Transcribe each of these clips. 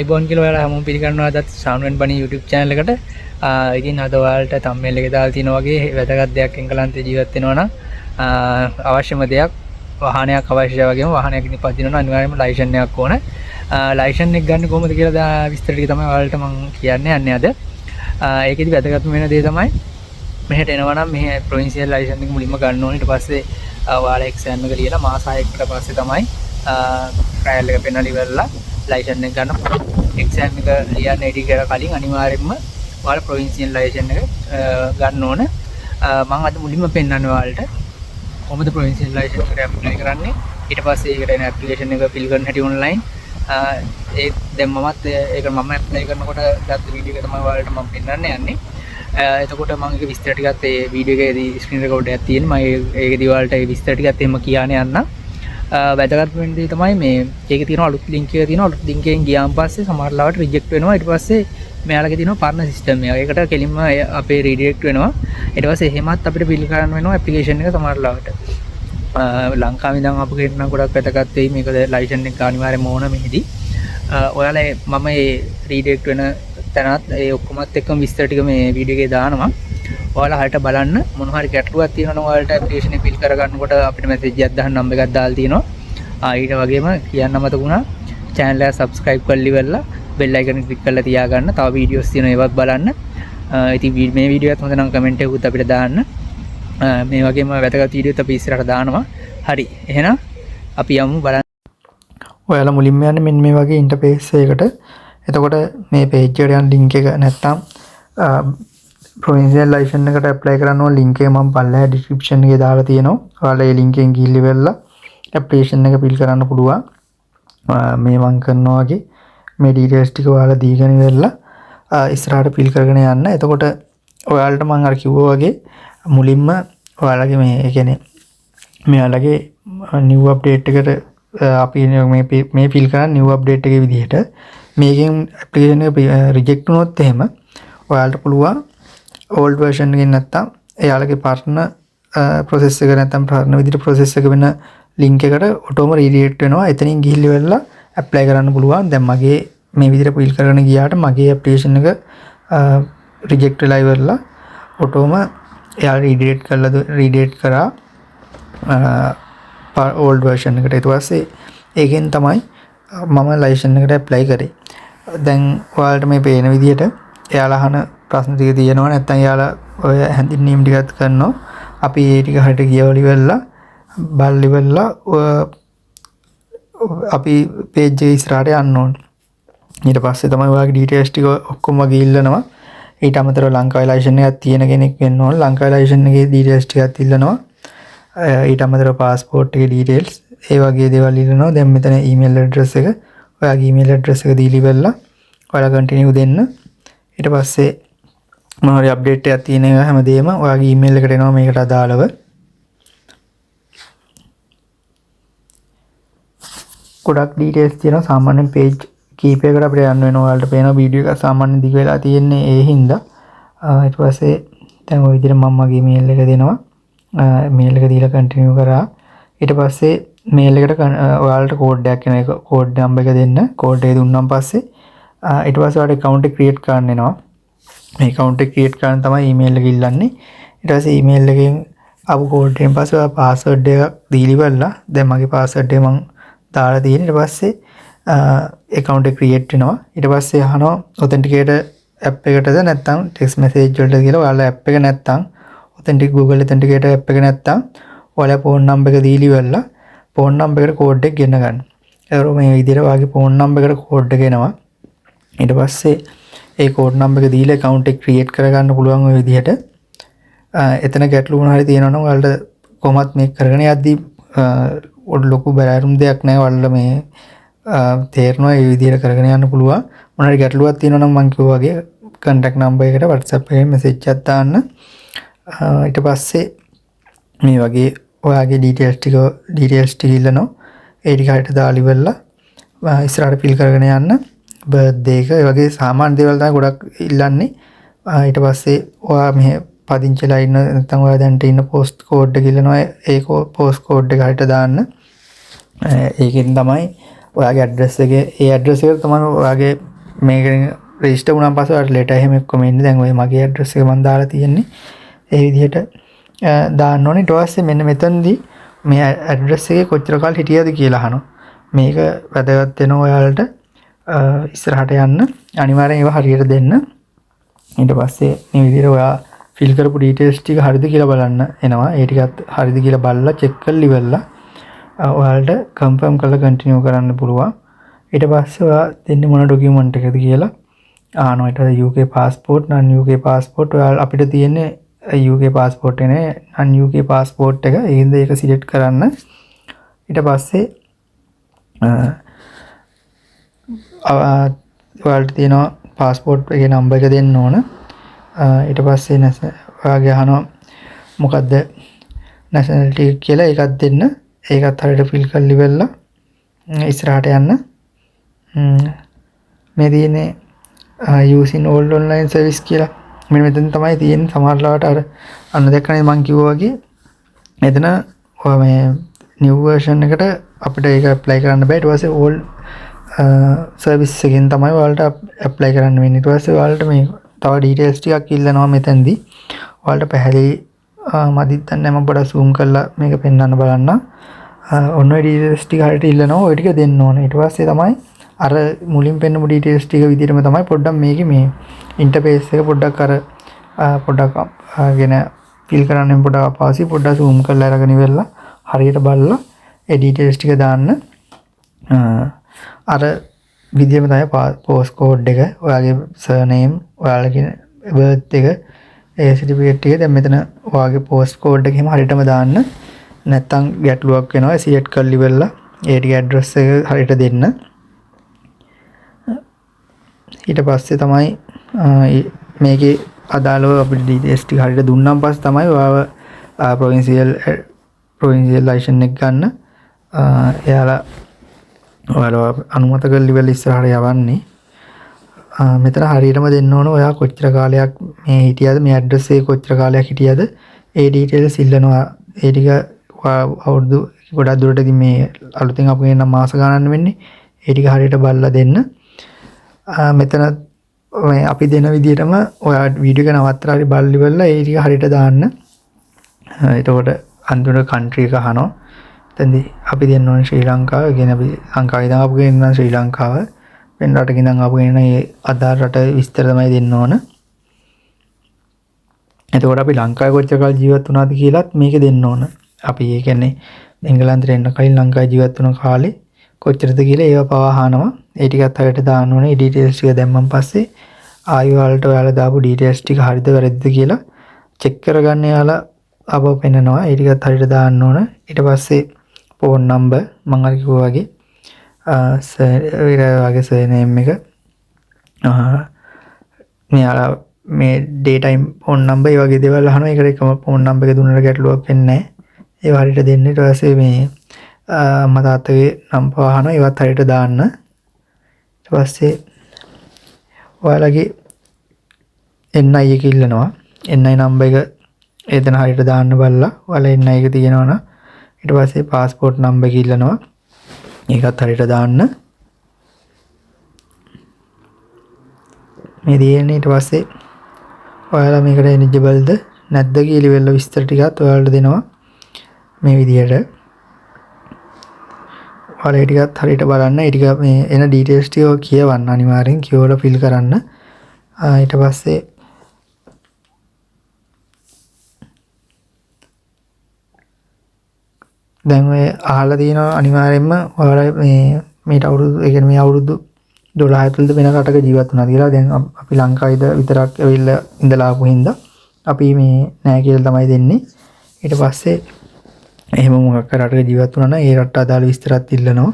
iPhone කියලා ඔයාලා හැමෝම පිළිගන්නවා අදත් සාමෙන් බණි YouTube channel එකට. ඉතින් අද ඔයාලට thumbnail එකේ දාලා තියෙනා වගේ වැදගත් දෙයක් එංගලන්තේ ජීවත් වෙනවා නම් අවශ්‍යම දෙයක් වාහනයක් අවශ්‍යයි වගේම වාහනයක් ඉදපදිනවා නම් අනිවාර්යයෙන්ම ලයිසන් එකක් ඕන. ලයිසන් එක ගන්න කොහොමද කියලා විස්තර ටික තමයි ඔයාලට මම කියන්නේ යන්නේ අද. ඒකෙදි වැදගත්ම වෙන දේ තමයි මෙහෙට එනවා නම් මෙහෙ ප්‍රොවින්සියල් ලයිසන් එක මුලින්ම ගන්න ඕනේ. ඊට පස්සේ ඔයාලා එක්සෑම් එක ලියලා මාස 6කට පස්සේ තමයි ට්‍රයල් එක පෙන්නලා ඉවරලා ලයිසන් එක ගන්න. එක්සෑම් එක ලියන්න ඉඩ කියලා කලින් අනිවාර්යයෙන්ම ඔයාලා ප්‍රොවින්සියල් ලයිසන් එක ගන්න ඕන. මම අද මුලින්ම පෙන්නන්නේ ඔයාලට කොහොමද ප්‍රොවින්සියල් ලයිසන් එකට ඇප්ලයි කරන්නේ. ඊට පස්සේ ඒකට එන ඇප්ලිකේෂන් එක ෆිල් කරන්න හැටි ඔන්ලයින්. ඒ දැන් මමත් ඒක මම ඇප්ලයි කරනකොට ගත්ත වීඩියෝ එක තමයි ඔයාලට මම පෙන්නන්න යන්නේ. එතකොට මම ඒක විස්තර ටිකත් ඒ වීඩියෝ එකේදී ස්ක්‍රීන් රෙකෝඩ් එකක් තියෙනවා. මම ඒකේදී ඔයාලට ඒ විස්තර ටිකත් එහෙම කියන්න යන්න. වැදගත් වෙන දේ තමයි මේ ඒකේ තියෙන අලුත් ලින්ක් එක තියෙනවා. අලුත් ලින්ක් එකෙන් ගියාන් පස්සේ සමහර ලාවට රිජෙක්ට් වෙනවා. ඊට පස්සේ මෙයාලගේ තියෙනවා පරණ සිස්ටම් එක. ඒකට කෙලින්ම අපේ රීඩිරෙක්ට් වෙනවා. ඊට පස්සේ එහෙමත් අපිට ෆිල් කරන්න වෙනවා ඇප්ලිකේෂන් එක සමහර ලාවට. ලංකාවේ ඉඳන් අපු කෙනෙක් නම් ගොඩක් වැදගත් වෙයි මේක ලයිසන් එක අනිවාර්යයෙන්ම ඕන මෙහිදී. ඔයාලා මම මේ රීඩිරෙක්ට් වෙන තැනත් ඒ ඔක්කොමත් එක්කම විස්තර ටික මේ වීඩියෝ එකේ දානවා. ඔයාලා හරියට බලන්න මොන හරි ගැටලුවක් තියෙනවා නම් ඔයාලට ඇප්ලිකේෂන් එක ෆිල් කරගන්නකොට අපිට මැසේජ් එකක් දාන්න නම්බර් එකක් දාලා තියෙනවා. ඊට වගේම කියන්න මතකුණා channel එක subscribe කරලා ඉවරලා bell icon එක click කරලා තියාගන්න. තව වීඩියෝස් තියෙනවා ඒවත් බලන්න. ඉතින් මේ වීඩියෝ එකත් හොඳ නම් කමෙන්ට් එකකුත් අපිට දාන්න. මේ වගේම වැදගත් වීඩියෝත් අපි ඉස්සරහට දානවා. හරි. එහෙනම් අපි යමු බලන්න. ඔයාලා මුලින්ම යන්නේ මෙන්න මේ වගේ ඉන්ටර්ෆේස් එකකට. එතකොට මේ page එකට යන link එක නැත්තම් provincial license එකට apply කරන්න ඕන link එක මම පල්ලෙහා description එකේ දාලා තියෙනවා. ඔයාලා ඒ link එකෙන් ගිහින් ඉවරලා application එක fill කරන්න පුළුවන්. මේ මම කරනවා වගේ මේ details ටික ඔයාලා දීගෙන ඉවරලා ඉස්සරහට fill කරගෙන යන්න. එතකොට ඔයාලට මම අර කිව්වා වගේ මුලින්ම ඔයාලගේ මේ කියන්නේ මෙයාලගේ new update එකට අපි මේ fill කරන new update එකේ විදිහට මේකෙන් application එක reject වුණොත් එහෙම ඔයාලට පුළුවන් old version එකකින් නැත්තම් එයාලගේ පරණ process එක නැත්තම් පරණ විදිහට process එක වෙන link එකට ඔටෝම redirect වෙනවා. එතනින් ගිහිල්ලා ඉවරලා apply කරන්න පුළුවන්. දැන් මගේ මේ විදිහට fill කරගෙන ගියාට මගේ application එක reject වෙලා ඉවරලා ඔටෝම එයාලා redirect කරා old version එකට. ඊට පස්සේ ඒකෙන් තමයි මම ලයිසන් එකට ඇප්ලයි කරේ. දැන් ඔයාලට මේ පේන විදිහට එයාලා අහන ප්‍රශ්න ටික තියෙනවා. නැත්නම් එයාලා ඔය හැඳින්වීම් ටිකත් කරනවා. අපි ඒ ටික හරියට කියවල ඉවරලා බලලා ඉවරලා අපි page එක ඉස්සරහට යන්න ඕන. ඊට පස්සේ තමයි ඔයාගේ details ටික ඔක්කොම ගිහිල්ලනවා. ඊට අමතරව ලංකාවේ ලයිසන් එකක් තියෙන කෙනෙක් වෙන්න ඕන. ලංකාවේ ලයිසන් එකේ details ටිකත් ඉල්ලනවා. ඊට අමතරව passport එකේ details ඒ වගේ දේවල් ඉල්ලනවා. දැන් මෙතන email address එක ඔයාගේ email address එක දීලා ඉවරලා ඔයාලා continue දෙන්න. ඊට පස්සේ මොන හරි update එකක් තියෙන එක හැමදේම ඔයාගේ email එකට එනවා මේකට අදාළව. ගොඩක් details තියෙනවා. සාමාන්‍යයෙන් page කීපයකට අපිට යන්න වෙනවා. ඔයාලට පේන වීඩියෝ එක සාමාන්‍යයෙන් දිග වෙලා තියෙන්නේ ඒ හින්දා. ඊට පස්සේ දැන් ওই විදිහට මම මගේ email එක දෙනවා. mail එක දීලා continue කරා. ඊට පස්සේ mail එකට ඔයාලට code එකක් එනවා. ඒක code number එක දෙන්න. code එක දුන්නාන් පස්සේ ඊට පස්සේ ඔයාලට account එක create කරන්න එනවා. මේ account එක create කරන්න තමයි email එක ඉල්ලන්නේ. ඊට පස්සේ email එකෙන් ආපු code එකෙන් පස්සේ ඔයා password එකක් දීලා ඉවරලා දැන් මගේ password එක මම දාලා තියෙන. ඊට පස්සේ account එක create වෙනවා. ඊට පස්සේ අහනවා authenticate app එකටද නැත්නම් text message වලට කියලා. ඔයාලා app එක නැත්නම් authentic Google authenticate app එක නැත්නම් ඔයාලා phone number එක දීලා ඉවරලා phone number එකට code එක ගෙන්න ගන්න. ඒතර මේ විදිහට ඔයාගේ phone number එකට code එක එනවා. ඊට පස්සේ ඒ code number එක දීලා account එක create කරගන්න පුළුවන් ওই විදිහට. එතන ගැටලු මොනවා හරි තියෙනවා නම් ඔයාලට කොහොමත් මේක කරගෙන යද්දී ලොකු බැලෑරුම් දෙයක් නැහැ. ඔයාලා මේ තේරෙනවා මේ විදිහට කරගෙන යන්න පුළුවන්. මොනවා හරි ගැටලුවක් තියෙනවා නම් මම කිව්වා වගේ contact number එකට WhatsApp එකේ message එකක් දාන්න. ඊට පස්සේ මේ වගේ ඔයාගේ details ටික ඉල්ලනවා. ඒ ටික හරියට දාලා ඉවරලා ඉස්සරහට fill කරගෙන යන්න. birthday එක ඒ වගේ සාමාන්‍ය දේවල් තමයි ගොඩක් ඉල්ලන්නේ. ඊට පස්සේ ඔයා මෙහෙ පදිංචිලා ඉන්න නැත්නම් ඔයා දැන්ට ඉන්න post code එක ඉල්ලනවා. ඒ post code එක හරියට දාන්න. ඒකෙන් තමයි ඔයාගේ ඇඩ්‍රස් එකේ ඒ ඇඩ්‍රස් එක තමයි ඔයාගේ මේක රෙජිස්ටර් වුණාන් පස්සේ ඔයාලට ලෙටර් එහෙම එක්කම එන්නේ. දැන් ඔය මගේ ඇඩ්‍රස් එක මම දාලා තියෙන්නේ. ඒ විදිහට දාන්න ඕනේ. ඊට පස්සේ මෙන්න මෙතනදී මේ ඇඩ්‍රස් එකේ කොච්චර කාල හිටියද කියලා අහනවා. මේක වැදගත් වෙනවා ඔයාලට ඉස්සරහට යන්න. අනිවාර්යෙන් ඒවා හරියට දෙන්න. ඊට පස්සේ මේ විදිහට ඔයා ෆිල් කරපු ඩීටේල්ස් ටික හරියද කියලා බලන්න එනවා. ඒ ටිකත් හරියද කියලා බලලා චෙක් කරලා ඉවරලා ඔයාලට කන්ෆර්ම් කරලා කන්ටිනියු කරන්න පුළුවන්. ඊට පස්සේ ඔයා දෙන්නේ මොන ඩොකියුමන්ට් එකද කියලා අහනවා. ඊට පස්සේ UK passport non UK passport ඔයාලා අපිට තියෙන්නේ UK passport එකනේ non UK passport එක. ඒකින්ද ඒක සිලෙක්ට් කරන්න. ඊට පස්සේ ඔයාලට තියෙනවා passport එකේ නම්බර් එක දෙන්න ඕන. ඊට පස්සේ ඔයාගේ අහනවා මොකද්ද nationality කියලා ඒකත් දෙන්න. ඒකත් හරියට ෆිල් කරලා ඉවරලා ඉස්සරහට යන්න. මේ තියෙන්නේ using old online service කියලා. මෙන්න මෙතන තමයි තියෙන්නේ. සමහර ලාවට අර අන්න දැක්කනේ මම කිව්වා වගේ මෙතන ඔය මේ new version එකට අපිට ඒක apply කරන්න බෑ. ඊට පස්සේ old service එකෙන් තමයි ඔයාලට apply කරන්න වෙන්නේ. ඊට පස්සේ ඔයාලට මේ තව details ටිකක් ඉල්ලනවා මෙතනදී. ඔයාලට පැහැදිලි මදිත් නැහැ මම පොඩ්ඩක් zoom කරලා මේක පෙන්වන්න බලන්න. ඔන්න ඔය details ටික හරියට ඉල්ලනවා. ඔය ටික දෙන්න ඕනේ. ඊට පස්සේ තමයි අර මුලින් පෙන්නපු details ටික විදිහටම තමයි පොඩ්ඩක් මේකේ මේ interface එක පොඩ්ඩක් පොඩ්ඩක් ගෙන fill කරන්න පොඩ්ඩක් අපහසුයි. පොඩ්ඩක් zoom කරලා අරගෙන ඉවරලා හරියට බලලා ඒ details ටික දාන්න. අර විදිහම තමයි post code එක, ඔයාගේ surname, ඔයාලගේ birth එක, ඒ certificate එක දැන් මෙතන ඔයාගේ post code එක එහෙම හරියටම දාන්න. නැත්තම් ගැටලුවක් වෙනවා. select කරලා ඉවරලා ඒ ටික address එක හරියට දෙන්න. ඊට පස්සේ තමයි මේකේ අදාළව අපිට details ටික හරියට දුන්නාන් පස්සේ තමයි ඔයාව provincial license එක ගන්න. එයාලා ඔයාලා අනුමත කරලා ඉවරලා ඉස්සරහට යවන්නේ. මෙතන හරියටම දෙන්න ඕන ඔයා කොච්චර කාලයක් මේ හිටියද, මේ ඇඩ්‍රස් එකේ කොච්චර කාලයක් හිටියද, ඒ ඩීටේල්ස් ඉල්ලනවා. ඒ ටික අවුරුදු ගොඩක් දුරටදී මේ අලුතෙන් අපු ගෙන්න මාස ගණන් වෙන්නේ. ඒ ටික හරියට බලලා දෙන්න. මෙතන මේ අපි දෙන විදිහටම ඔයා වීඩියෝ එක නවත්තලා හරි බලලා ඉවරලා ඒ ටික හරියට දාන්න. එතකොට අන්තිමට country එක අහනවා. එතෙන්දී අපි දෙන්න ඕනේ ශ්‍රී ලංකාව. ඒ කියන්නේ අපි ලංකාවේ ඉඳන් ආපු කෙනෙක් නම් ශ්‍රී ලංකාව. වෙන රටක ඉඳන් ආපු කෙනෙක් නම් ඒ අදාළ රට විස්තර තමයි දෙන්න ඕන. එතකොට අපි ලංකාවේ කොච්චර කාල ජීවත් වුණාද කියලාත් මේක දෙන්න ඕන. අපි ඒ කියන්නේ එංගලන්තෙට එන්න කලින් ලංකාවේ ජීවත් වුණ කාලේ කොච්චරද කියලා ඒව පවා අහනවා. ඒ ටිකත් හරියට දාන්න ඕනේ. ඒ ඩීටේල්ස් ටික දැම්මන් පස්සේ ආයෙ ඔයාලා දාපු ඩීටේල්ස් ටික හරියද වැරදිද කියලා චෙක් කරගන්න යාලා අපව පෙන්නනවා. ඒ ටිකත් හරියට දාන්න ඕන. ඊට පස්සේ phone number මම අර කිව්වා වගේ වගේ surname එක මෙයාලා මේ daytime phone number ඒ වගේ දේවල් අහනවා. ඒකට එකම phone number එක දුන්නට ගැටලුවක් වෙන්නේ නැහැ. ඒව හරියට දෙන්න. ඊට පස්සේ මේ අම්මා තාත්තගේ නම්බර් අහනවා. ඒවත් හරියට දාන්න. ඊට පස්සේ ඔයාලගේ NI එක ඉල්ලනවා. NI නම්බර් එක එතන හරියට දාන්න බලලා ඔයාලා NI එක තියෙනවනම් ඊට පස්සේ passport නම්බර් එක ඉල්ලනවා. ඒකත් හරියට දාන්න. මේ දෙන්නේ ඊට පස්සේ ඔයාලා මේකට eligible ද නැද්ද කියලා ඉවරලා විස්තර ටිකත් ඔයාලට දෙනවා. මේ විදියට ඔයාලා ඒ ටිකත් හරියට බලන්න. ඒ ටික මේ එන details ටික කියවන්න අනිවාර්යෙන් කියවලා fill කරන්න. ඊට පස්සේ දැන් ඔය අහලා තියෙනවා අනිවාර්යෙන්ම ඔයාලා මේට අවුරුදු ඒ කියන්නේ මේ අවුරුදු 12 ඇතුළත වෙන රටක ජීවත් වුණා කියලා. දැන් අපි ලංකාවේද විතරක් ඇවිල්ලා ඉඳලා ආපු හින්දා අපි මේ නෑ කියලා තමයි දෙන්නේ. ඊට පස්සේ එහෙම මොකක් රටක ජීවත් වුණා නම් ඒ රට අදාළ විස්තරات ඉල්ලනවා.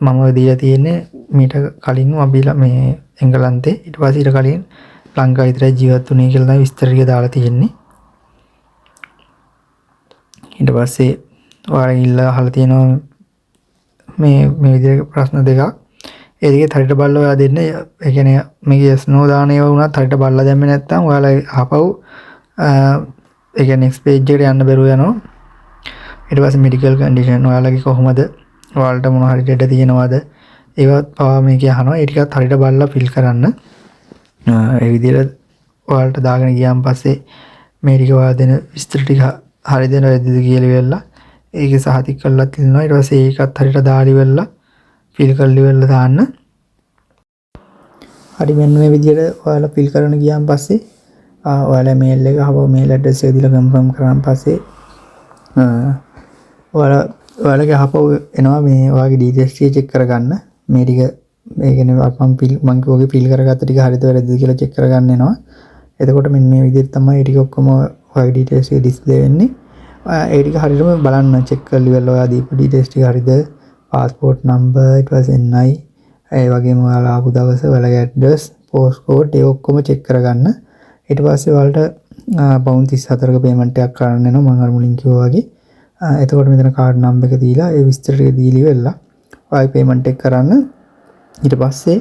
මම දීලා තියෙන්නේ මීට කලින් අපි මේ එංගලන්තේ ඊට පස්සේ ඊට කලින් ලංකාවේ විතරයි ජීවත් වුණේ කියලා තමයි විස්තර ටික දාලා තියෙන්නේ. ඊට පස්සේ ඔයාලා ඉල්ල අහලා තියෙනවා මේ විදිහට ප්‍රශ්න දෙකක්. ඒ දෙකේ හරියට බලලා ඔයා දෙන්න. ඒ කියන්නේ මේක yes no දාන ඒවා වුණත් හරියට බලලා දැම්මේ නැත්නම් ඔයාලා ආපහු ඒ කියන්නේ next page එකට යන්න බැරුව යනවා. ඊට පස්සේ medical condition ඔයාලගේ කොහොමද ඔයාලට මොන හරි දෙඩ තියෙනවද ඒවත් පවා මේක අහනවා. ඒ ටිකත් හරියට බලලා ෆිල් කරන්න. ඒ විදිහට ඔයාලට දාගෙන ගියාන් පස්සේ මේ ටික ඔයාලා දෙන විස්තර ටික හරියද නැද්ද කියලා ඉවරලා ඒක සහතික කරලා තියනවා. ඊට පස්සේ ඒකත් හරියට දාලා ඉවරලා ෆිල් කරලා ඉවරලා දාන්න. හරි මෙන්න මේ විදිහට ඔයාලා ෆිල් කරන ගියාන් පස්සේ ඔයාලා මේල් එක අහපුවා මේල් ඇඩ්‍රස් එක දීලා කන්ෆර්ම් කරාන් පස්සේ ඔයාලගේ අහපුවා එනවා මේ ඔයාගේ ඩීටේල්ස් ටික චෙක් කරගන්න. මේ ටික මේ කියන්නේ මම කිව්වගේ ෆිල් කරගත්ත ටික හරියද වැරදිද කියලා චෙක් කරගන්න එනවා. එතකොට මෙන්න මේ විදිහට තමයි ඒ ටික ඔක්කොම ඔයාගේ ඩීටේල්ස් එක ඩිස්ප්ලේ වෙන්නේ. ඒ ටික හරියටම බලන්න චෙක් කරලා ඉවරලා ඔයා දීපු ඩීටේල්ස් ටික හරියද පාස්පෝර්ට් නම්බර් ඊට පස්සේ NI ඒ වගේම ඔයාලා ආපු දවස ඔයාලගේ ඇඩ්‍රස් පෝස්ට් කෝඩ් ඒ ඔක්කොම චෙක් කරගන්න. ඊට පස්සේ ඔයාලට පවුන් 34ක පේමන්ට් එකක් කරන්න වෙනවා මම අර මුලින් කිව්වා වගේ. එතකොට මෙතන කාඩ් නම්බර් එක දීලා ඒ විස්තර ටික දීලා ඉවරලා ඔයාගේ පේමන්ට් එක කරන්න. ඊට පස්සේ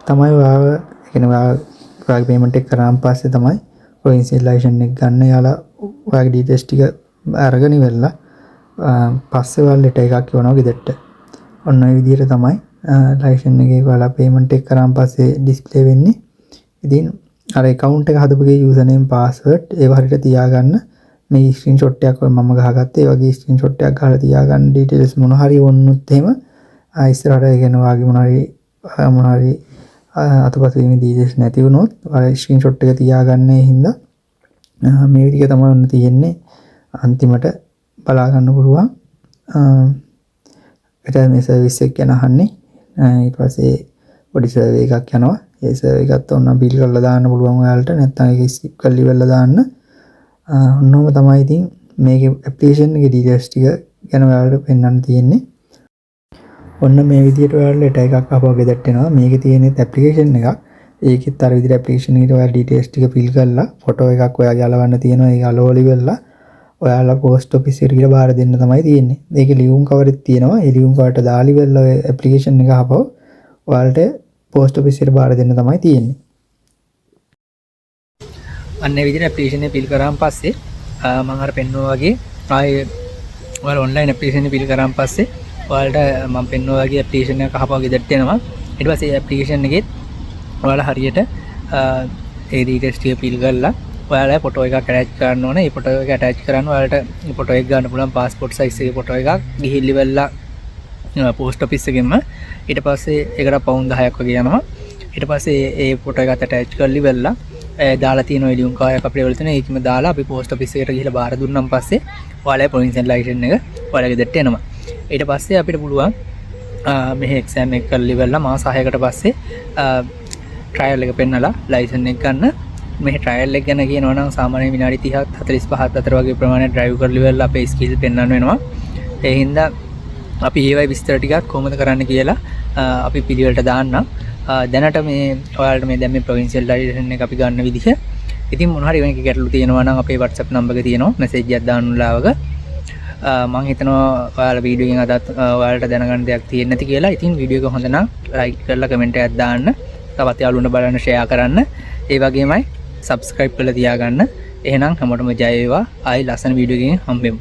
තමයි ඔයාගේ පේමන්ට් එක කරාන් පස්සේ තමයි ප්‍රොවින්සියල් ලයිසන්ස් එක ගන්න. යාලා ඔයාගේ ඩීටේල්ස් ටික අරගෙන ඉවරලා පස්සේ ඔයාලා ලෙටර් එකක් එවනවා ගෙදරට. ඔන්න ඔය විදිහට තමයි ලයිසන්ස් එකේ ඔයාලා පේමන්ට් එක කරාන් පස්සේ ඩිස්ප්ලේ වෙන්නේ. ඉතින් අර account එක හදපුගේ user name password ඒව හරියට තියාගන්න. මේ ස්ක්‍රීන්ෂොට් එකක් මම ගහගත්තේ. ඒ වගේ ස්ක්‍රීන්ෂොට් එකක් ගහලා තියාගන්න. ඩීටේල්ස් මොන හරි වුණොත් එහෙම ඉස්සරහට කියන වාගේ මොන හරි අතපසු මේ ඩීටේල්ස් නැති වුණොත් අර ස්ක්‍රීන්ෂොට් එක තියාගන්න. ඒ හින්දා මේ ටික තමයි ඔන්න තියෙන්නේ. අන්තිමට බලා ගන්න පුළුවන්. එතන මේ සර්විස් එක ගැන අහන්නේ. ඊට පස්සේ පොඩි සර්වේ එකක් යනවා. ඒ සර්වේ එකත් ඔන්න බිල් කරලා දාන්න පුළුවන් ඔයාලට. නැත්නම් ඒක ස්කිප් කරලා ඉවරලා දාන්න. ඔන්නෝම තමයි ඉතින් මේකේ ඇප්ලිකේෂන් එකේ ඩීටේල්ස් ටික ගැන ඔයාලට පෙන්වන්න තියෙන්නේ. ඔන්න මේ විදිහට ඔයාලට ලෙටර් එකක් ආපහු ගෙදරට එනවා. මේකේ තියෙන ඇප්ලිකේෂන් එකක්. ඒකෙත් අර විදිහට ඇප්ලිකේෂන් එකට ඔයාලා ඩීටේල්ස් ටික ෆිල් කරලා ෆොටෝ එකක් ඔයාගේ අලවන්න තියෙනවා. ඒක අලවලා ඉවරලා ඔයාලා පෝස්ට් ඔෆිස් එකට ගිහලා බාර දෙන්න තමයි තියෙන්නේ. ඒකේ ලියුම් කවරෙත් තියෙනවා. ඒ ලියුම් කවරට දාලා ඉවරලා ඔය ඇප්ලිකේෂන් එක ආපහු ඔයාලට පෝස්ට් ඔෆිස් එකට බාර දෙන්න තමයි තියෙන්නේ. අන්න ඒ විදිහට ඇප්ලිකේෂන් එක ෆිල් කරාන් පස්සේ මම අර පෙන්නුවා වගේ ආයේ ඔයාලා ඔන්ලයින් ඇප්ලිකේෂන් එක ෆිල් කරාන් පස්සේ ඔයාලට මම පෙන්නුවා වගේ ඇප්ලිකේෂන් එක ආපහු ගෙදරට එනවා. ඊට පස්සේ ඇප්ලිකේෂන් එකෙත් ඔයාලා හරියට ඒ ඩීටේල්ස් ටික ෆිල් කරලා ඔයාලා ෆොටෝ එකක් ඇටච් කරන්න ඕනේ. ඒ ෆොටෝ එක ඇටච් කරන්න ඔයාලට ෆොටෝ එක ගන්න පුළුවන් පාස්පෝර්ට් සයිස් එකේ ෆොටෝ එකක් ගිහිල්ලා ඉවරලා පෝස්ට් ඔෆිස් එකෙන්ම ඊට පස්සේ ඒකට පවුන් 10ක් වගේ යනවා. ඊට පස්සේ ඒ ෆොටෝ එකත් ඇටච් කරලා ඉවරලා දාලා තියෙන ඔය ලියුම් කාර්යයක් අපිට වෙල තියෙන ඒකම දාලා අපි පෝස්ට් ඔෆිස් එකට ගිහිල්ලා බාර දුන්නාන් පස්සේ ඔයාලගේ ප්‍රොවින්සියල් ලයිසන්ස් එක ඔයාලගේ ගෙදරට එනවා. ඊට පස්සේ අපිට පුළුවන් මෙහි එක්සෑම් එක කරලා ඉවරලා මාස 6කට පස්සේ ට්‍රයල් එක පෙන්නලා ලයිසන්ස් එක ගන්න. මේ ට්‍රයල් එක ගැන කියනවා නම් සාමාන්‍ය විනාඩි 30ක් 45ක් අතර වගේ ප්‍රමාණයක් ඩ්‍රයිව් කරලා ඉවරලා අපේ ස්කිල් පෙන්වන්න වෙනවා. ඒ හින්දා අපි ඒවයි විස්තර ටිකක් කොහොමද කරන්න කියලා අපි පිළිවෙලට දාන්නම්. දැනට මේ ඔයාලට මේ දැන් මේ ප්‍රොවින්සියල් ලයිසන්ස් එක අපි ගන්න විදිහ. ඉතින් මොන හරි වෙනක ගැටලු තියෙනවා නම් අපේ WhatsApp නම්බර් එක තියෙනවා. මැසේජ් එකක් දාන්න ලාවක. මම හිතනවා ඔයාලා වීඩියෝ එකෙන් අදත් ඔයාලට දැනගන්න දෙයක් තියෙන්නේ නැති කියලා. ඉතින් වීඩියෝ එක හොඳ නම් ලයික් කරලා කමෙන්ට් එකක් දාන්න. තවත් යාළුවන්ට බලන්න ෂෙයා කරන්න. ඒ වගේමයි subscribe කරලා තියාගන්න. එහෙනම් හැමෝටම ජය වේවා. ආයි ලස්සන වීඩියෝ එකකින් හම්බෙමු.